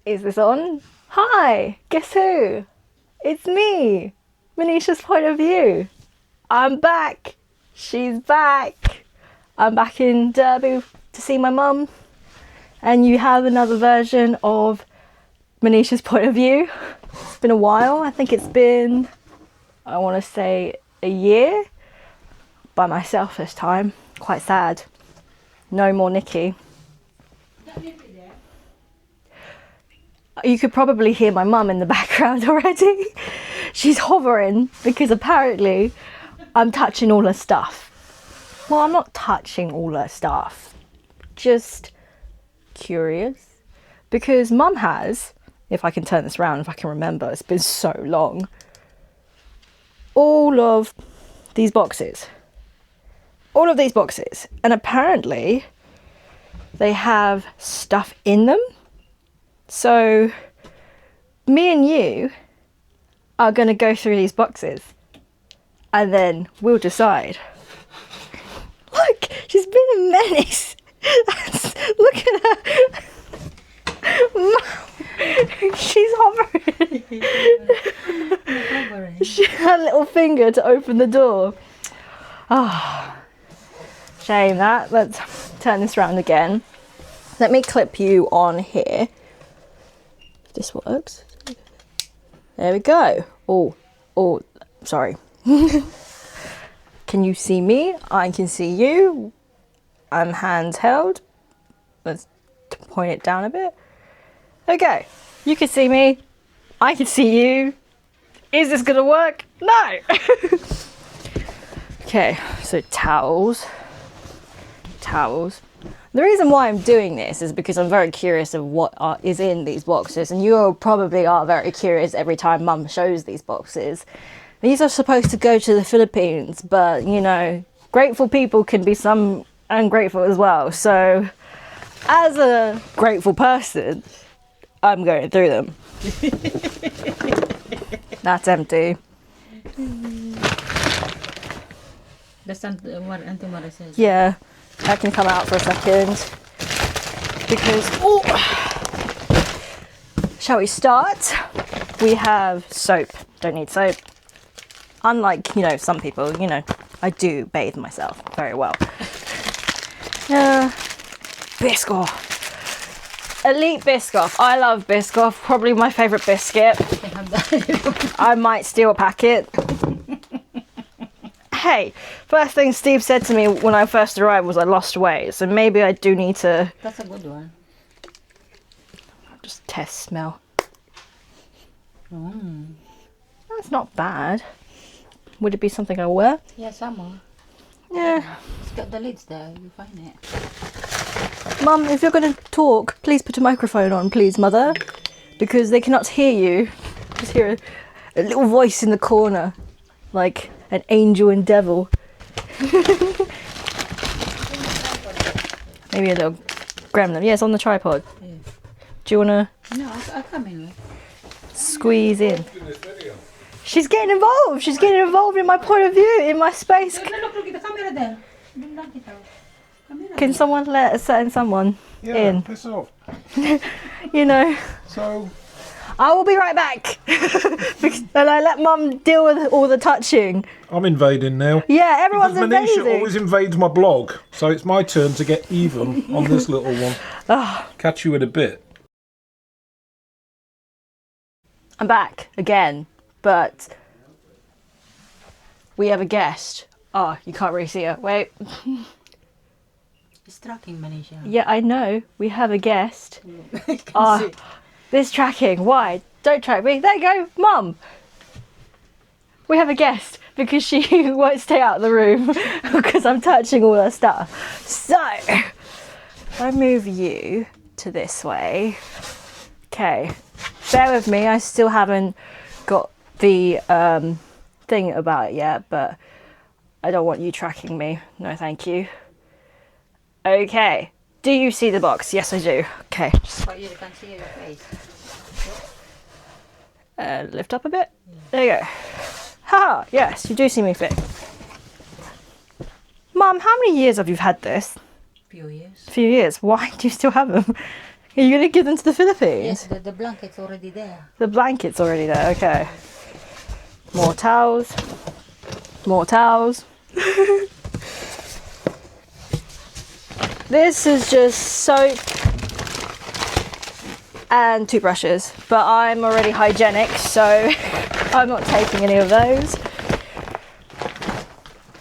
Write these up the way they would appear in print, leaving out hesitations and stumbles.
Is this on? Hi, guess who? It's me, Manesha's Point of View. I'm back. She's back. I'm back in Derby to see my mum. And you have another version of Manesha's Point of View. It's been a while. I think it's been, I want to say, a year. By myself this time. Quite sad. No more Nikki. You could probably hear my mum in the background already. She's hovering because apparently I'm touching all her stuff. Well, I'm not touching all her stuff. Just curious. Because mum has, if I can turn this around, if I can remember, it's been so long, all of these boxes. All of these boxes. And apparently they have stuff in them. So me and you are going to go through these boxes and then we'll decide. Look, she's been a menace. Look at her. She's hovering. She had a little finger to open the door. Oh, shame that. Let's turn this around again. Let me clip you on here. This works. There we go. Oh, sorry. Can you see me? I can see you. I'm hands held. Let's point it down a bit. Okay, you can see me. I can see you. Is this gonna work? No. Okay, so towels. The reason why I'm doing this is because I'm very curious of what is in these boxes, and you probably are very curious every time Mum shows these boxes. These are supposed to go to the Philippines, but you know, grateful people can be some ungrateful as well. So, as a grateful person, I'm going through them. That's empty. That's what Auntie Mara says. Yeah. That can come out for a second because, shall we start? We have soap. Don't need soap. Unlike, you know, some people, you know, I do bathe myself very well. Biscoff. Elite Biscoff. I love Biscoff. Probably my favourite biscuit. I might steal a packet. Hey, first thing Steve said to me when I first arrived was I lost weight, so maybe I do need to... That's a good one. Just test smell. That's not bad. Would it be something I'll wear? Yeah, summer. Yeah. It's got the lids there, you find it. Mum, if you're going to talk, please put a microphone on, please, Mother. Because they cannot hear you. Just hear a little voice in the corner. Like... an angel and devil. Maybe a little gremlin. Yeah, it's on the tripod. Yeah. Do you want to No, I'll come in. squeeze in? She's getting involved. She's getting involved in my point of view, in my space. Look at the camera there. Can someone let a certain someone in? Piss off. You know. So... I will be right back. And I let Mum deal with all the touching. I'm invading now. Yeah, everyone's because invading. Manesha always invades my blog, so it's my turn to get even on this little one. Catch you in a bit. I'm back again, but we have a guest. Oh, you can't really see her. Wait. It's tracking, Manesha. Yeah, I know. We have a guest. Oh, this tracking. Why? Don't track me. There you go, Mum. We have a guest because she won't stay out of the room because I'm touching all her stuff. So, if I move you to this way. Okay. Bear with me. I still haven't got the thing about it yet, but I don't want you tracking me. No, thank you. Okay. Do you see the box? Yes, I do. Okay. But you can see your face. Lift up a bit. There you go. Ha! Yes, you do see me fit. Mum, how many years have you had this? Few years. A few years. Why do you still have them? Are you gonna give them to the Philippines? Yes, the blanket's already there. The blanket's already there. Okay. More towels. More towels. This is just soap and toothbrushes, but I'm already hygienic, so I'm not taking any of those.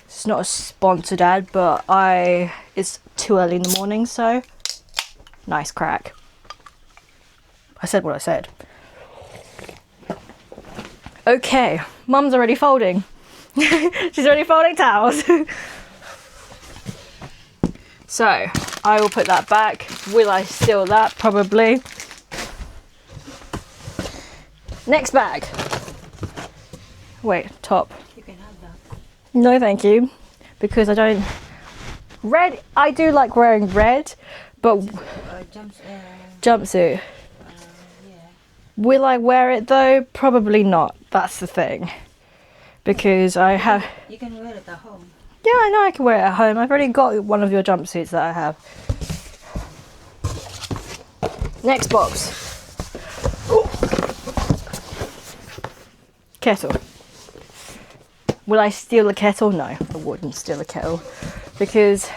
It's not a sponsored ad, but it's too early in the morning, so nice crack. I said what I said. Okay, Mum's already folding. She's already folding towels. So, I will put that back. Will I steal that? Probably. Next bag. Wait, top. You can have that. No, thank you. Because I don't... Red, I do like wearing red, but... Jumpsuit. Yeah. Will I wear it though? Probably not. That's the thing. Because I have... You can wear it at home. Yeah, I know I can wear it at home. I've already got one of your jumpsuits that I have. Next box. Ooh. Kettle. Will I steal a kettle? No, I wouldn't steal a kettle. Because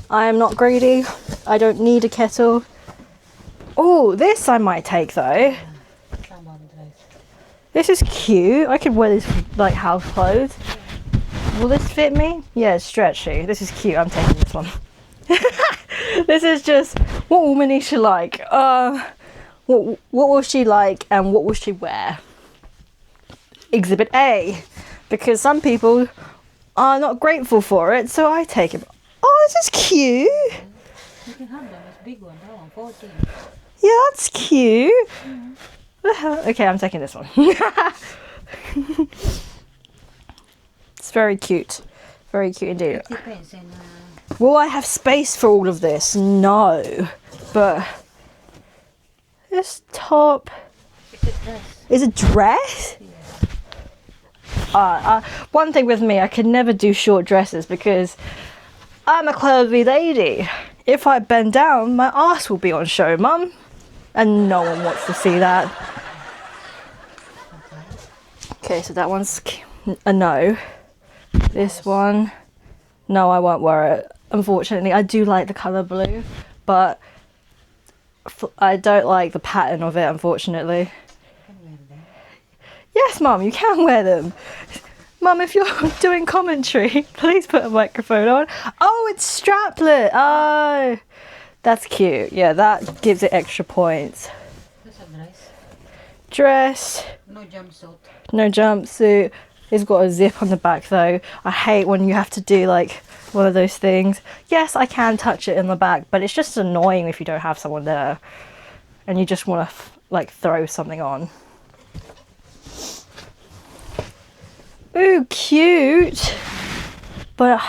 I am not greedy. I don't need a kettle. Oh, this I might take though. This is cute. I could wear this with, like, house clothes. Will this fit me? Yeah, it's stretchy. This is cute. I'm taking this one. This is just, what will Manesha like? What will she like and what will she wear? Exhibit A. Because some people are not grateful for it, so I take it. Oh, this is cute. You can have them. It's big one. That one, 14. Yeah, that's cute. Okay, I'm taking this one. It's very cute. Very cute indeed. It depends on... Will I have space for all of this? No. But this top It's a dress. is a dress? Yeah. One thing with me, I can never do short dresses because I'm a clumsy lady. If I bend down, my ass will be on show, Mum. And no one wants to see that. Okay, so that one's a no. This one, no, I won't wear it. Unfortunately, I do like the colour blue, but I don't like the pattern of it, unfortunately. You can wear them. Yes, Mum, you can wear them. Mum, if you're doing commentary, please put a microphone on. Oh, it's straplet. Oh, that's cute. Yeah, that gives it extra points. That's a dress. Dress. No jumpsuit. No jumpsuit. It's got a zip on the back though. I hate when you have to do like one of those things. Yes, I can touch it in the back, but it's just annoying if you don't have someone there and you just want to like throw something on. Ooh, cute. But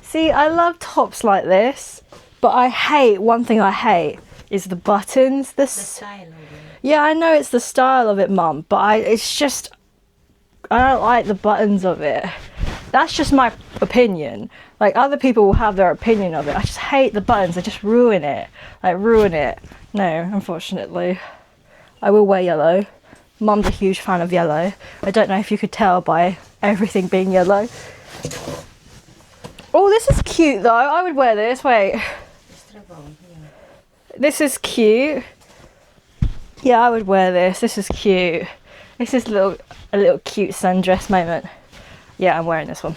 see, I love tops like this, but I hate, one thing I hate is the buttons. The style of it. Yeah, I know it's the style of it, Mum, but it's just, I don't like the buttons of it. That's just my opinion. Like, other people will have their opinion of it. I just hate the buttons. They just ruin it. Like, ruin it. No, unfortunately. I will wear yellow. Mum's a huge fan of yellow. I don't know if you could tell by everything being yellow. Oh, this is cute though. I would wear this. Wait. This is cute. Yeah, I would wear this. This is cute. This is a little cute sundress moment. Yeah, I'm wearing this one.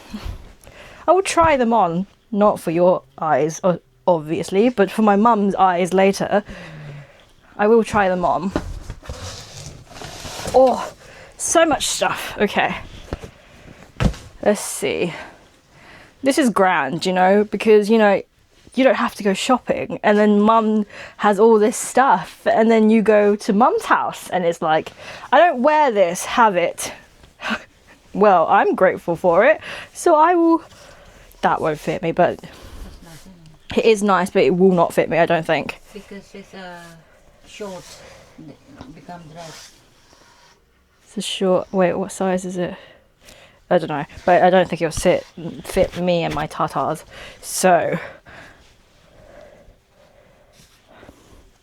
I will try them on, not for your eyes, obviously, but for my mum's eyes later. I will try them on. Oh, so much stuff. Okay. Let's see. This is grand, you know, because, you know, you don't have to go shopping, and then Mum has all this stuff, and then you go to Mum's house and it's like, I don't wear this, have it. Well, I'm grateful for it, so I will. That won't fit me, but it is nice, but it will not fit me, I don't think. Because it's short, become dress. It's a short. Wait, what size is it? I don't know, but I don't think it'll fit me and my tatas. So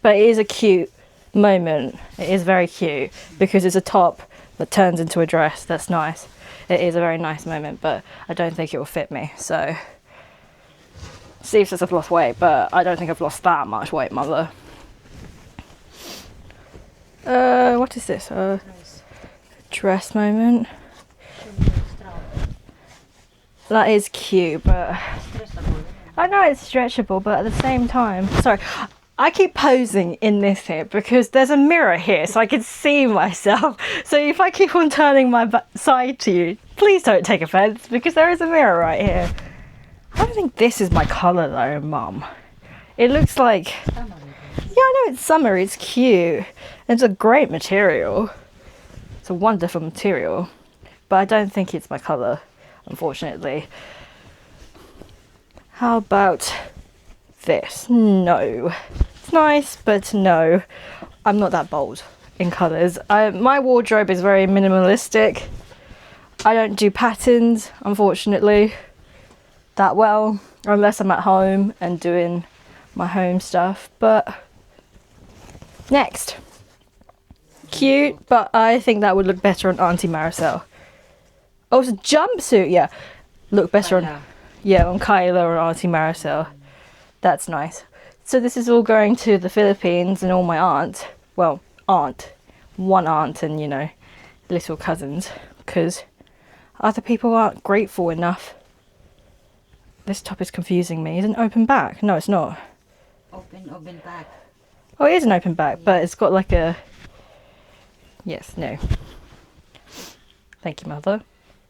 But it is a cute moment. It is very cute because it's a top that turns into a dress. That's nice. It is a very nice moment, but I don't think it will fit me. So, Steve says I've lost weight, but I don't think I've lost that much weight, mother. What is this? Dress moment. That is cute, but I know it's stretchable, but at the same time, sorry, I keep posing in this here because there's a mirror here so I can see myself. So if I keep on turning my side to you, please don't take offense because there is a mirror right here. I don't think this is my color though, Mum. It looks like, yeah, I know it's summer, it's cute. It's a great material. It's a wonderful material, but I don't think it's my color, unfortunately. How about this? No. It's nice, but no. I'm not that bold in colours. My wardrobe is very minimalistic. I don't do patterns, unfortunately, that well, unless I'm at home and doing my home stuff. But next. Cute, but I think that would look better on Auntie Maricel. Oh, it's a jumpsuit, yeah. Look better on, yeah, on Kyla or Auntie Maricel. That's nice. So this is all going to the Philippines and all my aunts. Well, one aunt and, you know, little cousins. Because other people aren't grateful enough. This top is confusing me. Is it an open back? No, it's not. Open back. Oh, it is an open back, but it's got like a... Yes, no. Thank you, Mother.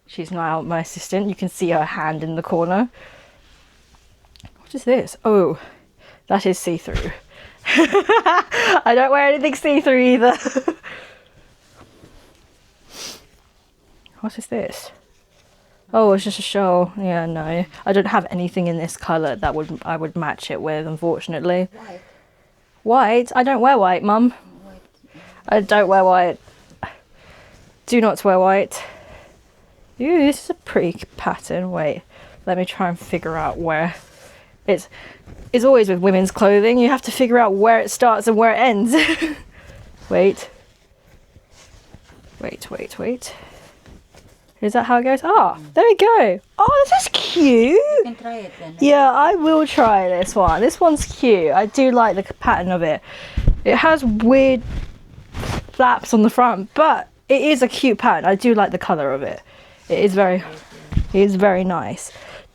She's now my assistant. You can see her hand in the corner. What is this? Oh, that is see-through. I don't wear anything see-through either. What is this? Oh, it's just a shawl. Yeah, no. I don't have anything in this colour that I would match it with, unfortunately. White. White? I don't wear white, Mum. I don't wear white. Do not wear white. Ooh, this is a pretty pattern. Wait, let me try and figure out where. It's always with women's clothing. You have to figure out where it starts and where it ends. Wait. Is that how it goes? Ah, there we go. Oh, this is cute. You can try it then. Yeah, I will try this one. This one's cute. I do like the pattern of it. It has weird flaps on the front, but it is a cute pattern. I do like the colour of it. It is very nice.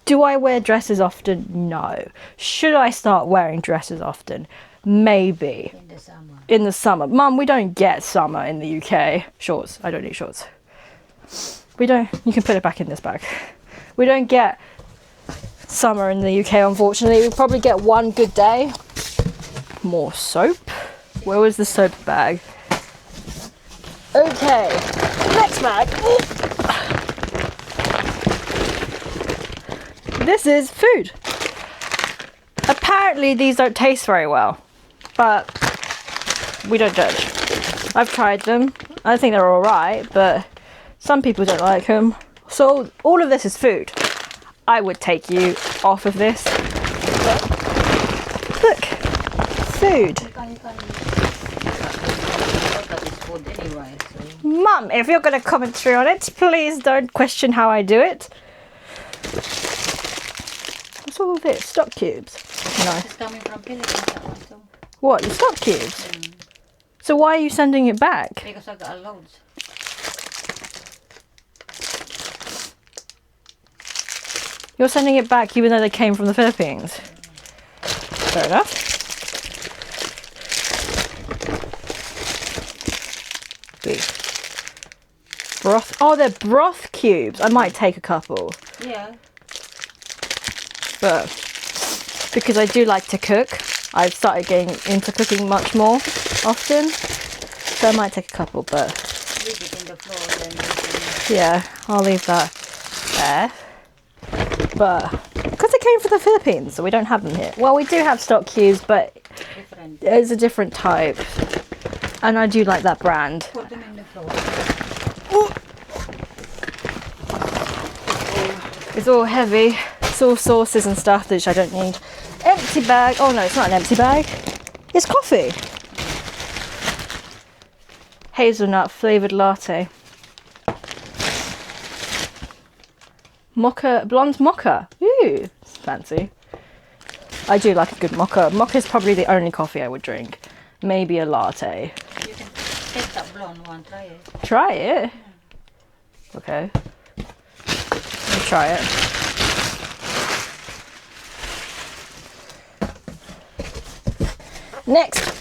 Do I wear dresses often? No. Should I start wearing dresses often? Maybe. In the summer. In the summer. Mum, we don't get summer in the UK. Shorts. I don't need shorts. We don't. You can put it back in this bag. We don't get summer in the UK, unfortunately. We probably get one good day. More soap. Where was the soap bag? Okay. Next bag. This is food. Apparently these don't taste very well, but we don't judge. I've tried them. I think they're alright, but some people don't like them. So all of this is food. I would take you off of this. Look, food. Anyway, so. Mum, if you're going to commentary on it, please don't question how I do it. What's all of this? Stock cubes. Nice. It's coming from Philippines also. What, the stock cubes? So why are you sending it back? Because I got loads. You're sending it back even though they came from the Philippines? Fair enough. Broth. Oh, they're broth cubes. I might take a couple. Yeah. But because I do like to cook, I've started getting into cooking much more often. So I might take a couple, but Leave it in the floor then. yeah, I'll leave that there. But because it came from the Philippines, so we don't have them here. Well, we do have stock cubes, but Different. it's a different type. And I do like that brand. Put them in the floor. It's all heavy. It's all sauces and stuff which I don't need. Empty bag. Oh no, it's not an empty bag. It's coffee. Hazelnut flavoured latte. Mocha, blonde mocha. Ooh, fancy. I do like a good mocha. Mocha is probably the only coffee I would drink. Maybe a latte. You can take that blonde one, try it. Try it? Okay. Let me try it. Next.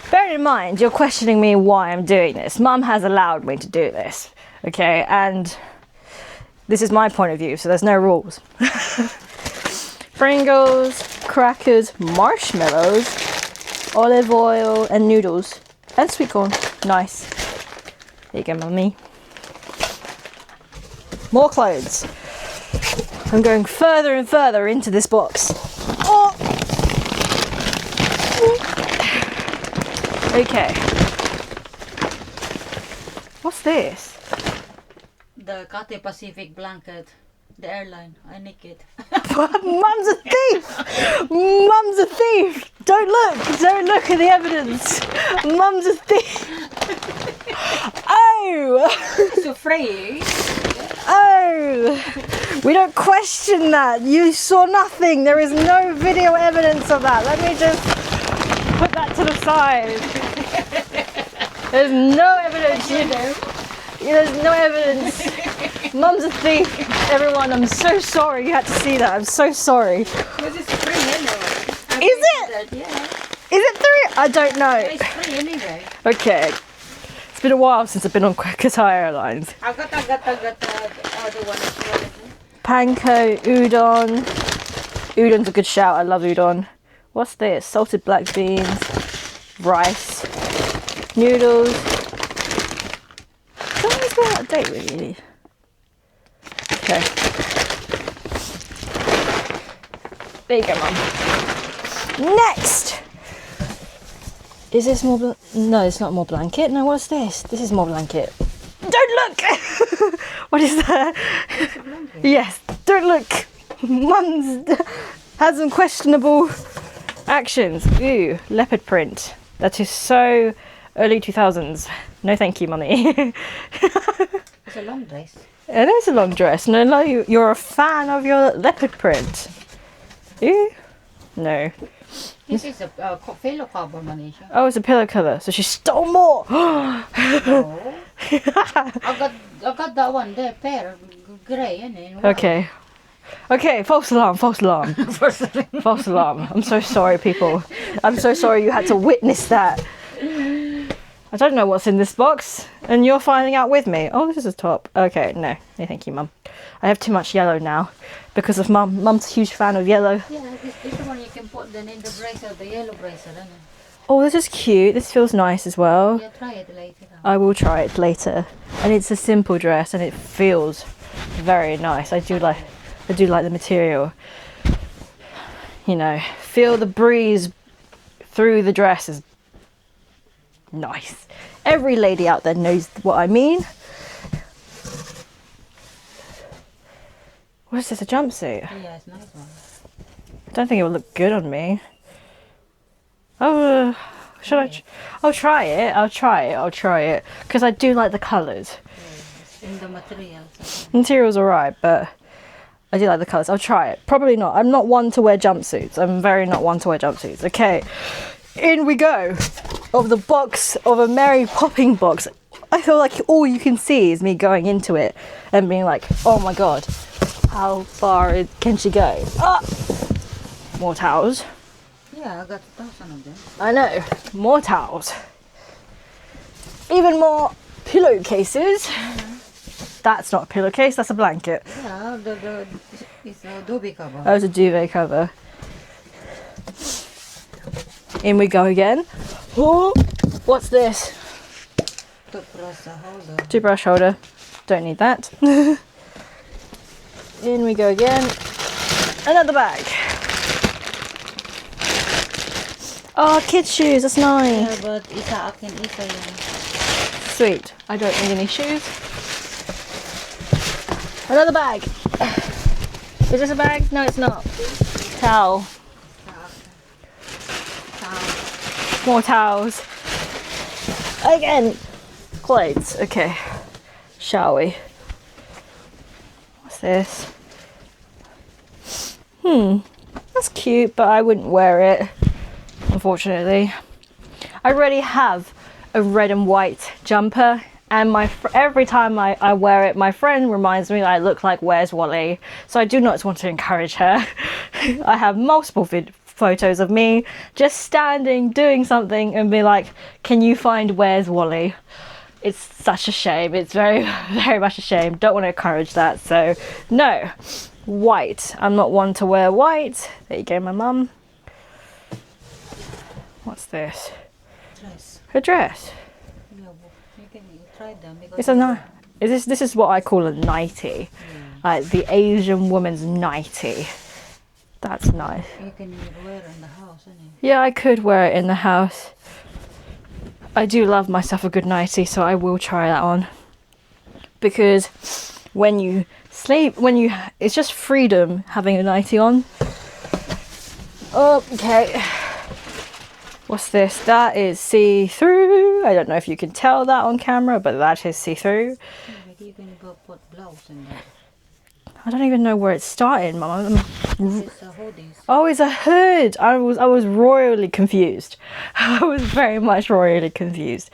Bear in mind, you're questioning me why I'm doing this. Mum has allowed me to do this, okay? And this is my point of view, so there's no rules. Pringles, crackers, marshmallows, olive oil, and noodles, and sweet corn. Nice. There you go, Mummy. More clothes. I'm going further and further into this box. Oh. Okay. What's this? The Cathay Pacific blanket. The airline. I nick it. Mum's a thief! Mum's a thief! Don't look! Don't look at the evidence! Mum's a thief! Oh! So free. Oh! We don't question that. You saw nothing. There is no video evidence of that. Let me just put that to the side. There's no evidence, you know. There's no evidence. Mum's a thief. Everyone, I'm so sorry you had to see that. I'm so sorry. Because it's free anyway. Is it? Yeah. Is it 3? I don't know. It's free anyway. Okay. It's been a while since I've been on Qatar Airlines. I got the other one as well. Panko, udon. Udon's a good shout. I love udon. What's this? Salted black beans, rice, noodles. Something's going out of date, really. Okay. There you go, Mum. Next! Is this more no, it's not more blanket. No, what's this? This is more blanket. Don't look! What is that? Yes, don't look. Mum's had some questionable actions. Ooh, leopard print. That is so early 2000s. No thank you, Mummy. It's a long dress. It is a long dress. No, you're a fan of your leopard print. Ooh. No. This is a pillow cover, Manesha. Oh, it's a pillow cover. So she stole more. No. I got that one there, pair, grey, innit? Okay. Okay, false alarm, false alarm. False alarm. I'm so sorry, people. I'm so sorry you had to witness that. I don't know what's in this box, and you're finding out with me. Oh, this is a top. Okay, no. No, thank you, Mum. I have too much yellow now because of Mum. Mum's a huge fan of yellow. Yeah, this one you can put then in the bracelet, the yellow bracelet, isn't it? Oh, this is cute. This feels nice as well. Yeah, try it later. I will try it later. And it's a simple dress, and it feels very nice. I do like the material. You know, feel the breeze through the dress is nice. Every lady out there knows what I mean. What is this, a jumpsuit? Yeah, it's a nice one. I don't think it will look good on me. Oh, should I? I'll try it. I'll try it. Because I do like the colours. Yeah, in the materials. Material's alright, but I do like the colours. I'll try it. Probably not. I'm not one to wear jumpsuits. I'm very not one to wear jumpsuits. Okay, in we go. Of the box, of a Mary Popping box. I feel like all you can see is me going into it and being like, oh my god, how far can she go? Ah! More towels. Yeah, I got 1,000 of them. I know, more towels. Even more pillowcases. That's not a pillowcase, that's a blanket. Yeah, it's a duvet cover. Oh, it's a duvet cover. In we go again. Oh, what's this? Toothbrush holder. Toothbrush holder. Don't need that. In we go again. Another bag. Oh, kids' shoes. That's nice. Yeah, but isa akin isa yun. Sweet. I don't need any shoes. Another bag. Is this a bag? No, it's not. Towel. More towels. Again. Clothes. Okay. Shall we? What's this? That's cute, but I wouldn't wear it, unfortunately. I already have a red and white jumper, and every time I wear it, my friend reminds me that I look like Where's Wally, so I do not want to encourage her. I have multiple photos of me just standing doing something and be like, can you find Where's Wally? It's such a shame. It's very, very much a shame. Don't want to encourage that, so no. White. I'm not one to wear white. There you go, my mum. What's this? Dress. A dress. Yeah, you can try them. It's a this is what I call a nightie. Like the Asian woman's nightie. That's nice. You can wear it in the house, isn't it? Yeah, I could wear it in the house. I do love myself a good nightie, so I will try that on. Because when you sleep, it's just freedom having a nightie on. Okay. What's this? That is see-through. I don't know if you can tell that on camera, but that is see-through. Yeah, maybe you can put blouse in there. I don't even know where it started, Mum. It's a hoodies. Oh, it's a hood. I was royally confused. I was very much royally confused.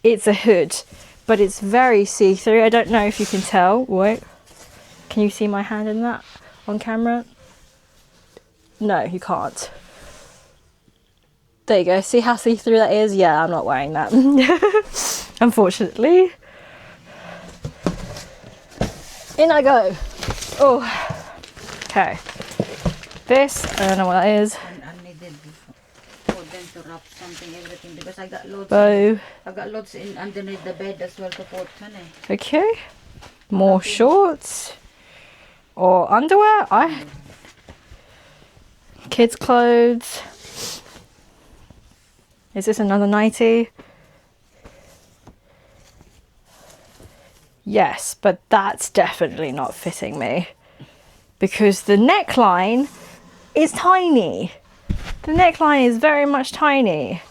It's a hood, but it's very see-through. I don't know if you can tell. Wait. Can you see my hand in that on camera? No, you can't. There you go. See how see-through that is? Yeah, I'm not wearing that. Unfortunately. In I go. Oh. Okay. This, I don't know what that is. I needed for them to wrap something, everything, because I got loads. Bow. I got loads in underneath the bed as well to put, honey. Okay. More shorts. Or underwear. Kids' clothes. Is this another nightie? Yes, but that's definitely not fitting me. Because the neckline is tiny. The neckline is very much tiny.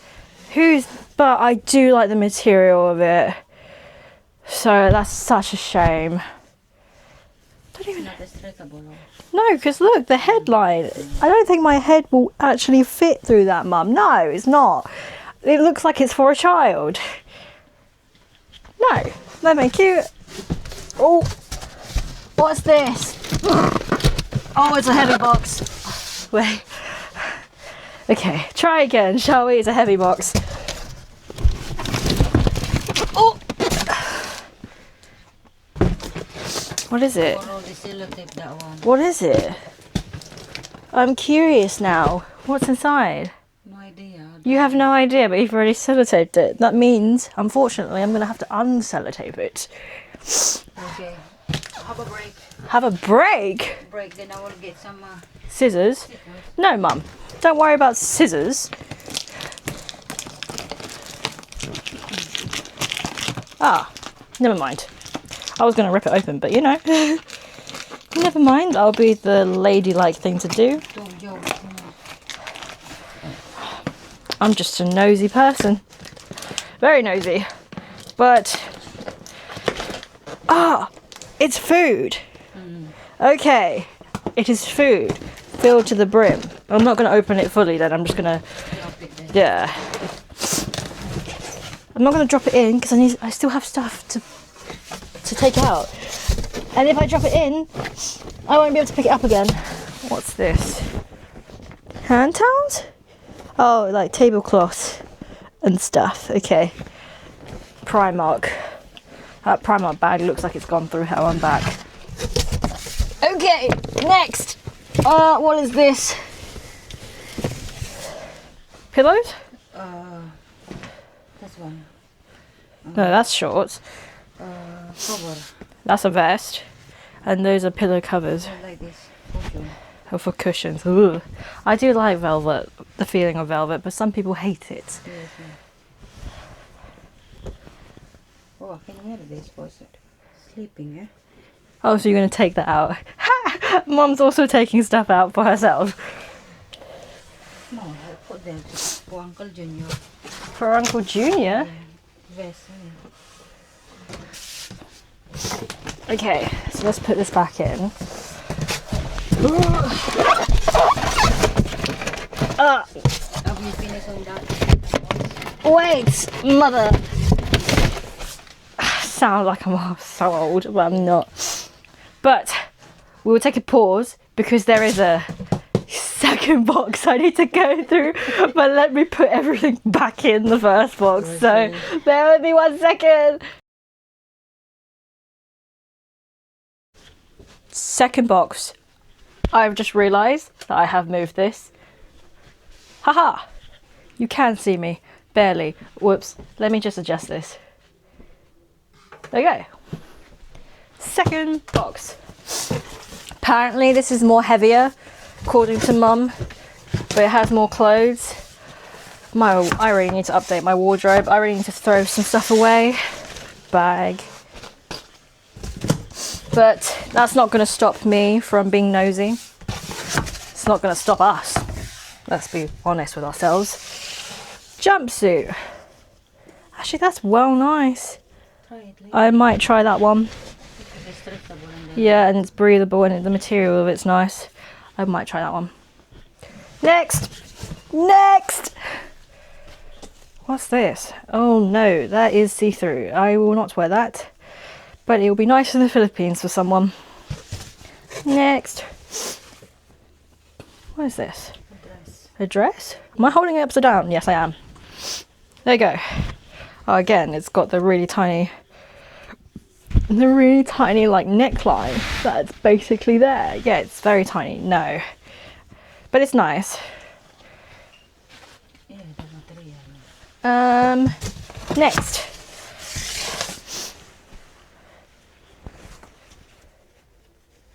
But I do like the material of it. So that's such a shame. Don't even Not as stretchable. No, because look, the headline. I don't think my head will actually fit through that, Mum. No, it's not. It looks like it's for a child. No, that ain't cute. Oh, what's this? Oh, it's a heavy box. Wait. Okay, try again, shall we? It's a heavy box. Oh! What is it? Or all the sellotape, that one. What is it? I'm curious now. What's inside? No idea. You have no idea, but you've already sellotaped it. That means, unfortunately, I'm going to have to unsellotape it. Okay. Have a break. Have a break? Break, then I will get some Scissors? No, Mum. Don't worry about scissors. Ah, never mind. I was going to rip it open, but you know. Never mind. I'll be the ladylike thing to do. I'm just a nosy person. Very nosy. But... it's food. Okay. It is food. Filled to the brim. I'm not going to open it fully then. I'm just going to... Yeah. I'm not going to drop it in because I still have stuff to take out. And if I drop it in, I won't be able to pick it up again. What's this? Hand towels? Oh, like tablecloths and stuff. Okay. Primark. That Primark bag looks like it's gone through hell and back. Okay, next. What is this? Pillows? This one. No, that's shorts. Cover. That's a vest. And those are pillow covers. Like this. Cushion. Oh, for cushions. Ugh. I do like velvet, the feeling of velvet, but some people hate it. Yes, yeah. Oh, I can wear this for sleeping, eh? Oh, so you're going to take that out. Ha! Mum's also taking stuff out for herself. No, I put there for Uncle Junior. For Uncle Junior? Vest. Okay, so let's put this back in. Have you finished on that? Wait, mother. Sound like I'm so old, but I'm not. But we will take a pause because there is a second box I need to go through. But let me put everything back in the first box. So bear with me 1 second. Second box. I've just realised that I have moved this. Haha! You can see me. Barely. Whoops. Let me just adjust this. There you go. Second box. Apparently this is more heavier, according to Mum, but it has more clothes. I really need to update my wardrobe. I really need to throw some stuff away. Bag. But that's not going to stop me from being nosy. It's not going to stop us. Let's be honest with ourselves. Jumpsuit. Actually, that's well nice. I might try that one. Yeah, and it's breathable and the material of it's nice. I might try that one. Next! Next! What's this? Oh no, that is see-through. I will not wear that. But it will be nice in the Philippines for someone. Next. What is this? A dress? Am I holding it upside down? Yes, I am. There you go. Oh, again, it's got the really tiny like neckline that's basically there. Yeah, it's very tiny. No, but it's nice. Next.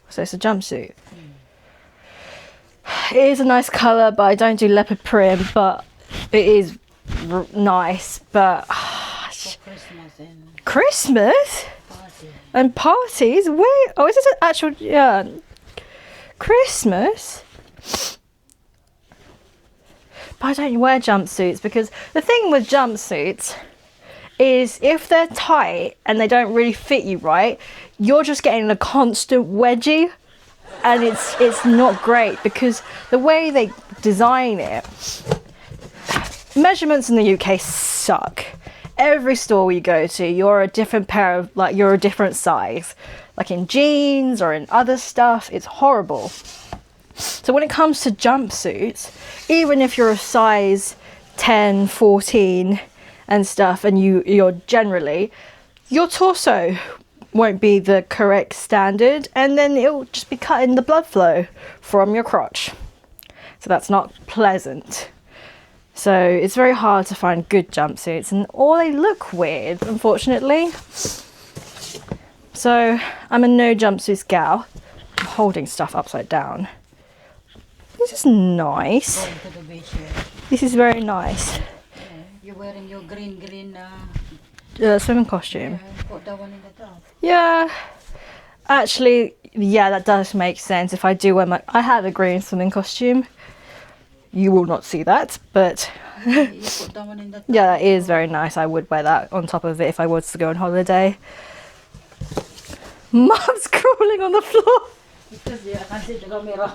So it's a jumpsuit. It is a nice colour, but I don't do leopard print, but it is nice. But Christmas and parties. Wait, oh, is this an actual Christmas? But I don't wear jumpsuits because the thing with jumpsuits is if they're tight and they don't really fit you right, you're just getting a constant wedgie, and it's not great because the way they design it, measurements in the UK suck. Every store we go to, you're a different pair of, like, you're a different size. Like in jeans or in other stuff, it's horrible. So when it comes to jumpsuits, even if you're a size 10, 14 and stuff, and you're generally, your torso won't be the correct standard, and then it'll just be cutting the blood flow from your crotch. So that's not pleasant. So it's very hard to find good jumpsuits, and all they look weird, unfortunately. So I'm a no jumpsuits gal. I'm holding stuff upside down. This is nice. Going to the beach here. This is very nice. Yeah, you're wearing your green Swimming costume. put that one in the top. Yeah. Actually, yeah, that does make sense. If I do wear I have a green swimming costume. You will not see that, but You put that one in the top. yeah, that is very nice. I would wear that on top of it if I was to go on holiday. Mum's crawling on the floor. Because I can see the camera.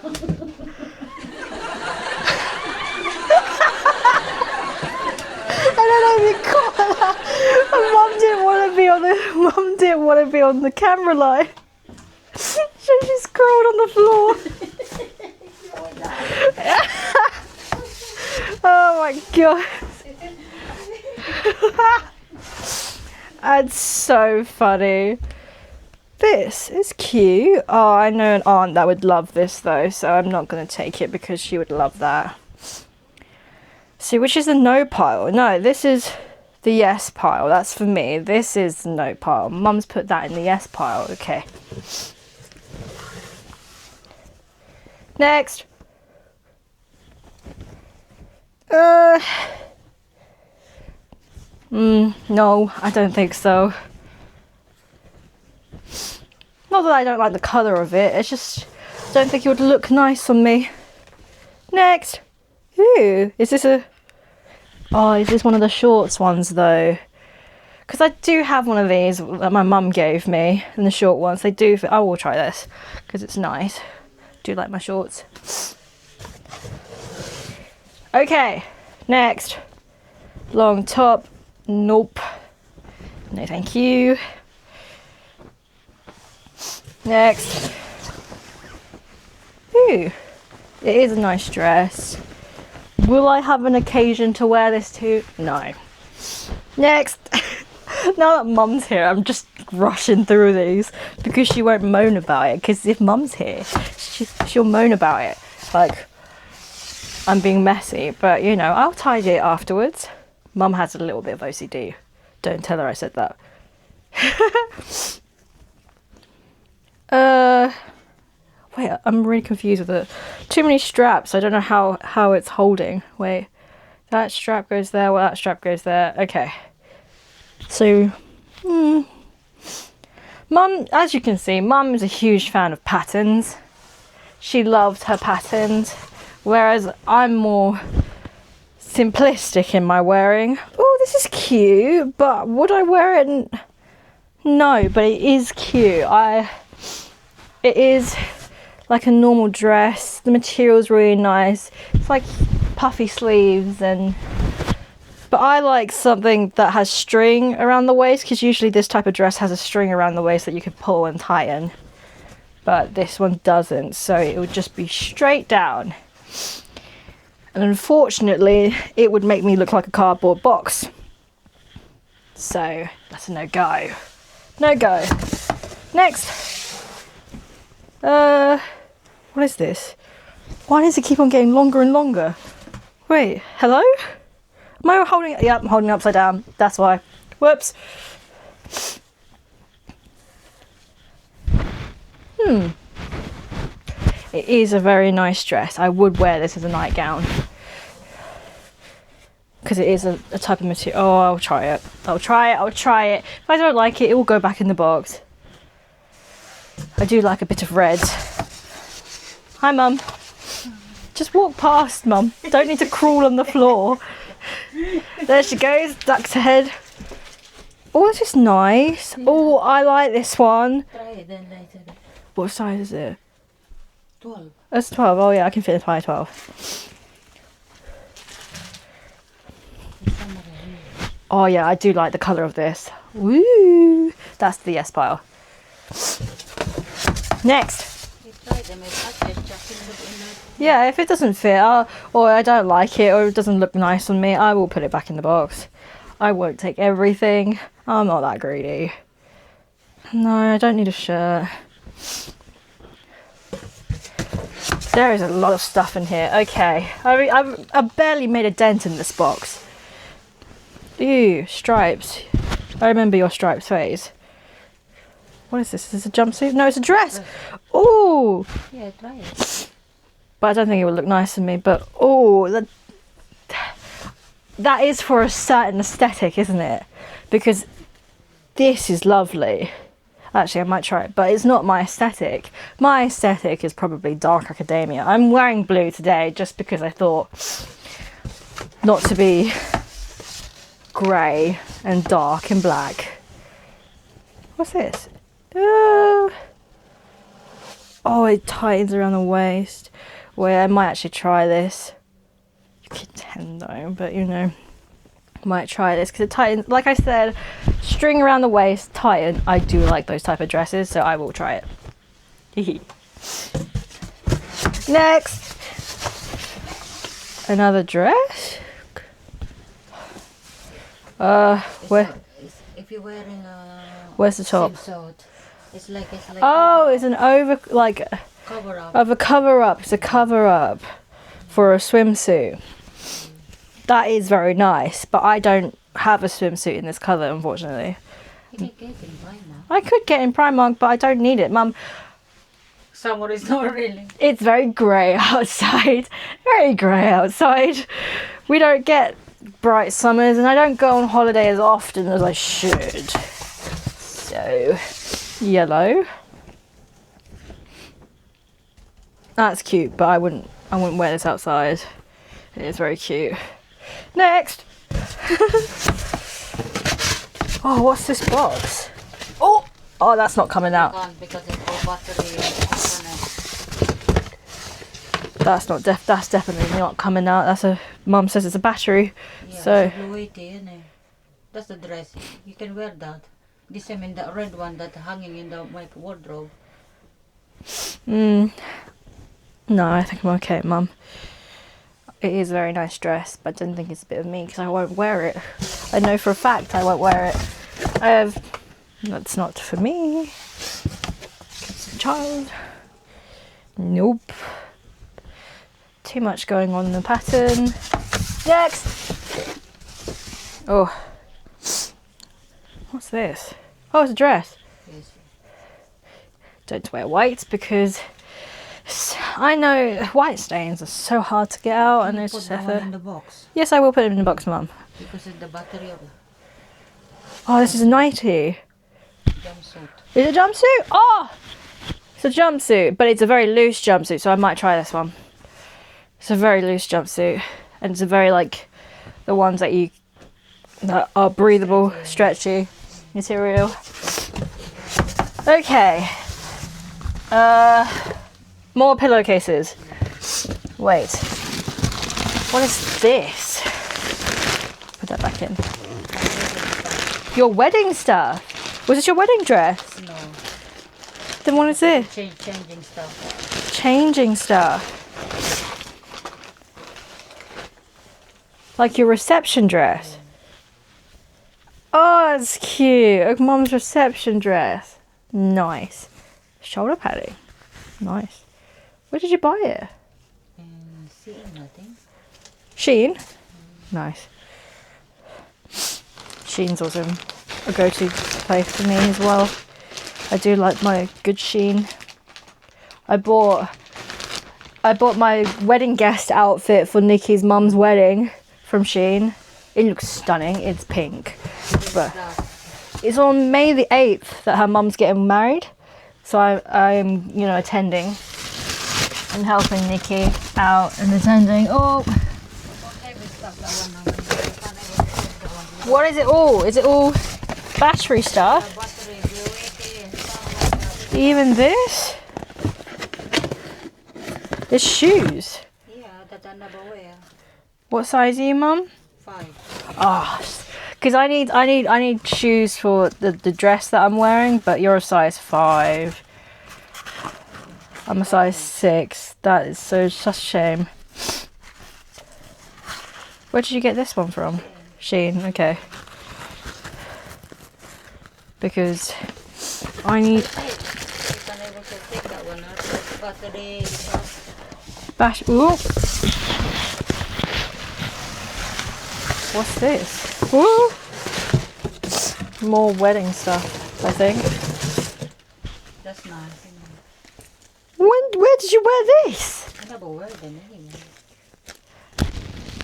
I don't know if you caught that. Mum didn't want to be on the camera line. So she's crawled on the floor. Oh my god. That's so funny. This is cute. Oh, I know an aunt that would love this though, so I'm not going to take it because she would love that. See, which is the no pile? No, this is the yes pile. That's for me. This is the no pile. Mum's put that in the yes pile. Okay. Next. No, I don't think so. Not that I don't like the colour of it, it's just Don't think it would look nice on me. Next. Ooh, is this a... Oh, is this one of the shorts ones though? Because I do have one of these that my mum gave me, and the short ones. They do... I will try this because it's nice. Do like my shorts. Okay, next. Long top. Nope. No, thank you. Next. Ooh, it is a nice dress. Will I have an occasion to wear this too? No. Next. Now that Mum's here, I'm just rushing through these because she won't moan about it. Because if Mum's here, she'll moan about it. Like, I'm being messy. But, you know, I'll tidy it afterwards. Mum has a little bit of OCD. Don't tell her I said that. Wait, I'm really confused with it. Too many straps. I don't know how it's holding. Wait, that strap goes there. Well, that strap goes there. Okay. So, Mum, as you can see, Mum is a huge fan of patterns. She loves her patterns, whereas I'm more simplistic in my wearing. Oh, this is cute, but would I wear it? No, but it is cute. It is like a normal dress. The material's really nice. It's like puffy sleeves but I like something that has string around the waist, because usually this type of dress has a string around the waist that you can pull and tighten. But this one doesn't, so it would just be straight down. And unfortunately, it would make me look like a cardboard box. So that's a no-go. No-go. Next. What is this? Why does it keep on getting longer and longer? Wait, hello? Am I holding it? Yep, I'm holding it upside down. That's why. Whoops. It is a very nice dress. I would wear this as a nightgown. Because it is a type of material. Oh, I'll try it. I'll try it. If I don't like it, it will go back in the box. I do like a bit of red. Hi, Mum. Just walk past, Mum. Don't need to crawl on the floor. There she goes, ducks her head. Oh, this is nice. Oh, I like this one. Try it then later. What size is it? 12. That's 12. Oh, yeah, I can fit the size 12. Oh, yeah, I do like the colour of this. Woo! That's the yes pile. Next. Yeah, if it doesn't fit, or I don't like it, or it doesn't look nice on me, I will put it back in the box. I won't take everything. I'm not that greedy. No, I don't need a shirt. There is a lot of stuff in here. Okay, I barely made a dent in this box. Ew, stripes. I remember your stripes phase. What is this? Is this a jumpsuit? No, it's a dress. Oh. Yeah, try it. But I don't think it would look nice on me. But oh, that is for a certain aesthetic, isn't it? Because this is lovely. Actually, I might try it, but it's not my aesthetic. My aesthetic is probably dark academia. I'm wearing blue today just because I thought not to be grey and dark and black. What's this? Oh, it tightens around the waist. Wait, I might actually try this. You pretend though, but you know, I might try this because it tightens. Like I said, string around the waist, tighten. I do like those type of dresses, so I will try it. Next, another dress. Where? If you're wearing a Where's the top? swimsuit, it's like Oh, it's an cover up. of a cover up. It's a cover up for a swimsuit. That is very nice, but I don't have a swimsuit in this colour, unfortunately. You can get in Primark. I could get in Primark, but I don't need it, Mum. Summer is not really. It's very grey outside. Very grey outside. We don't get bright summers, and I don't go on holiday as often as I should. So, yellow. That's cute, but I wouldn't wear this outside. It is very cute. Next. Oh, what's this box? Oh, that's not coming out. Because it's all battery component. That's definitely not coming out. Mum says it's a battery. Yeah, So it's blue isn't. That's the dress. You can wear that. The same in the red one that hanging in the my wardrobe. no, I think I'm okay, Mum. It is a very nice dress, but I don't think it's a bit of me because I won't wear it. I know for a fact I won't wear it. That's not for me. It's a child. Nope. Too much going on in the pattern. Next. Oh. What's this? Oh, it's a dress. Yes. Don't wear white because I know white stains are so hard to get out, and it's Put just the one effort. in the box Yes, I will put it in the box, Mum. because it's the battery of Oh, this is a nightie. jumpsuit. Is it a jumpsuit? Oh! It's a jumpsuit, but it's a very loose jumpsuit, so I might try this one. It's a very loose jumpsuit, and it's a very, like, the ones that are breathable, stretchy material. Okay. More pillowcases. Wait. What is this? Put that back in. Your wedding stuff? Was it your wedding dress? No. Then what is this? Changing stuff. Changing stuff. Like your reception dress. Oh, it's cute. A mum's reception dress. Nice. Shoulder padding. Nice. Where did you buy it? Seeing nothing. Shein? Nice. Shein's also a go-to place for me as well. I do like my good Shein. I bought my wedding guest outfit for Nikki's mum's wedding from Shein. It looks stunning. It's pink. But it's on May the 8th that her mum's getting married. So I'm attending and helping Nikki out and attending. Oh, what is it all? Is it all battery stuff? Even this? It's shoes. Yeah, that I never wear. What size are you, Mum? 5. Oh, because I need shoes for the dress that I'm wearing, but you're a size 5. I'm a size 6. That is such a shame. Where did you get this one from? Shein, okay. Because I need ooh. What's this? Ooh. More wedding stuff, I think. That's nice. Where did you wear this? I never wear them anyway.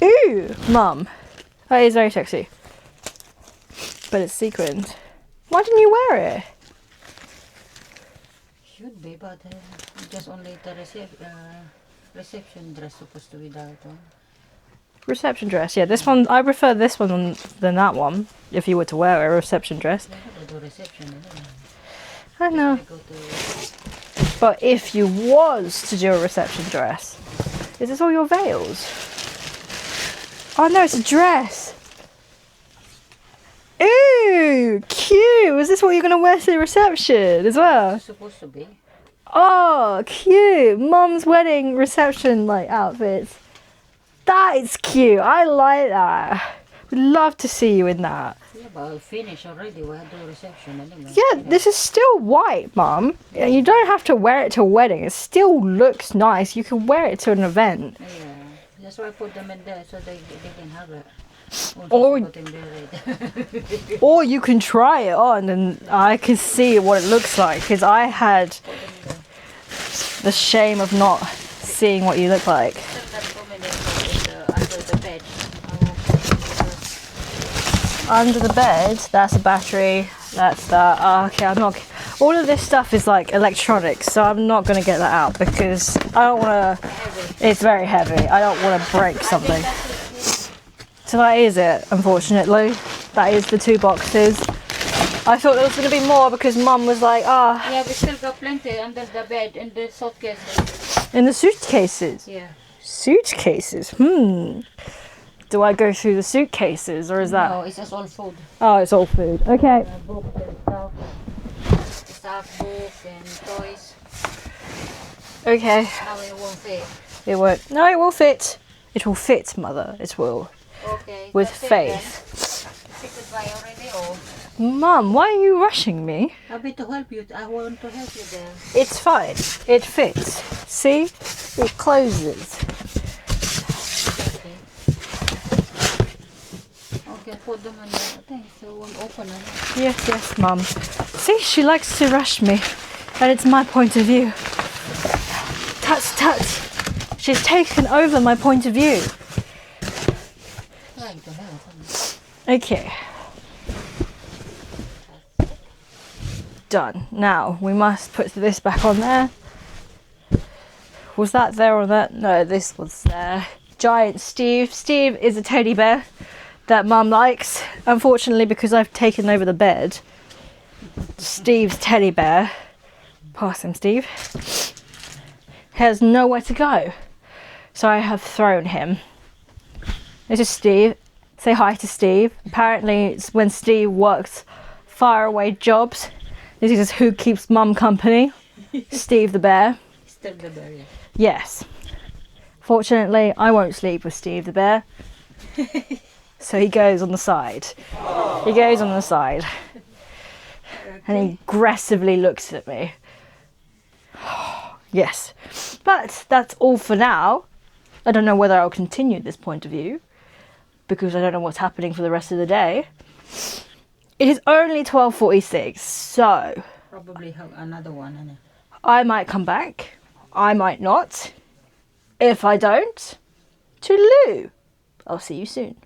Ooh, Mum. That is very sexy. But it's sequined. Why didn't you wear it? Should be, but just only the reception dress supposed to be that one. Reception dress, yeah. This one, I prefer this one than that one. If you were to wear a reception dress. I never do reception anyway. I know. I go to But if you was to do a reception dress, is this all your veils? Oh no, it's a dress. Ooh, cute. Is this what you're going to wear to the reception as well? it's supposed to be. Oh, cute. Mum's wedding reception outfits. That is cute. I like that. Would love to see you in that. Yeah, but I'll finish already. We had the reception anyway. Yeah, this is still white, Mum. Yeah, you don't have to wear it to a wedding. It still looks nice. You can wear it to an event. Yeah, that's why I put them in there so they can have it. Or- Put in there. Or you can try it on and I can see what it looks like. Because I had the shame of not seeing what you look like. Under the bed. Under the bed, that's a battery. That's that. Oh, okay, All of this stuff is like electronics, so I'm not going to get that out because I don't want to. It's very heavy. I don't want to break something. So that is it, unfortunately. That is the 2 boxes. I thought there was going to be more because Mum was like, Yeah, we still got plenty under the bed in the suitcases. in the suitcases. Yeah. Suitcases? Do I go through the suitcases or is that? No, it's just all food. Oh, it's all food. Okay. Books and stuff, books and toys. Okay. Now it won't fit. It won't. No, it will fit. It will fit, Mother. It will. Okay. With that's it faith. then. Say goodbye already, or? Mum, why are you rushing me? I'll be to help you. I want to help you there. It's fine. It fits. See? It closes. Okay, put them in the thing so it won't open it. Yes, yes, Mum. See, she likes to rush me. And it's my point of view. Tut, tut. She's taken over my point of view. Trying to help. Okay. Done. Now, we must put this back on there. Was that there or that? No, this was there. Giant Steve. Steve is a teddy bear that Mum likes. Unfortunately, because I've taken over the bed, Steve's teddy bear, pass him Steve, has nowhere to go. So I have thrown him. This is Steve. Say hi to Steve. Apparently it's when Steve works faraway jobs. This is who keeps Mum company. Steve the bear. Still the berry. Yes. Fortunately, I won't sleep with Steve the bear. So he goes on the side. He goes on the side. And he aggressively looks at me. Yes. But that's all for now. I don't know whether I'll continue this point of view because I don't know what's happening for the rest of the day. It is only 12:46, so Probably have another one, innit? I might come back. I might not. If I don't, toodaloo. I'll see you soon.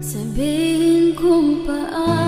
Sabihin kong paano